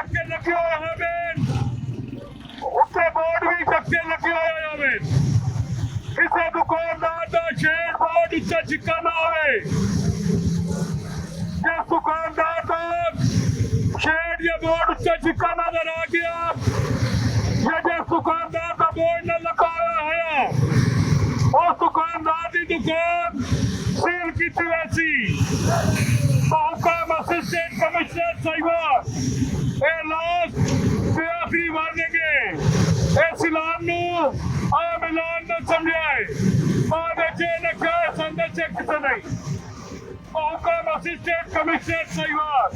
ਧੱਕੇ ਲੱਗੇ ਹੋਏ ਹਨ, ਉੱਤੇ ਬੋਰਡ ਵੀ ਧੱਕੇ ਲੱਗੇ ਹੋਏ ਹਨ। ਕਿਸੇ ਦੁਕਾਨਦਾਰ ਦਾ ਸ਼ੇਰ ਬੋਰਡ ਉੱਤੇ ਚਿੱਕਾ ਨਾ ਹੋਵੇ। ਜੇ ਦੁਕਾਨਦਾਰ ਦਾ ਸ਼ੇਰ ਜਾਂ ਬੋਰਡ ਉੱਤੇ ਚਿੱਕਾ ਨਜ਼ਰ ਆ ਗਿਆ, ਜਾਂ ਜੇ ਦੁਕਾਨਦਾਰ ਦਾ ਬੋਰਡ ਨਾ ਲਗਾਇਆ ਹੋਇਆ, ਉਸ ਦੁਕਾਨਦਾਰ ਦੀ ਦੁਕਾਨ ਸੀਲ ਕੀਤੀ ਵੈਸੀ। ਹੁਕਮ ਅਸਿਸਟੈਂਟ ਕਮਿਸ਼ਨਰ ਸਾਹਿਬਾਨ, ਇਹ ਲਾਸਟ ਤੇ ਆਖਰੀ ਵਾਰਨਿੰਗ ਹੈ। ਇਸ ਐਲਾਨ ਨੂੰ ਆਮ ਐਲਾਨ ਨਾ ਸਮਝਿਆ ਬਾਅਦ ਜੇ ਨਖਿਆ ਸੰਦੇ ਚੈੱਕ ਨਹੀਂ। ਹੁਕਮ ਅਸਿਸਟੈਂਟ ਕਮਿਸ਼ਨਰ ਸਾਹਿਬਾਨ।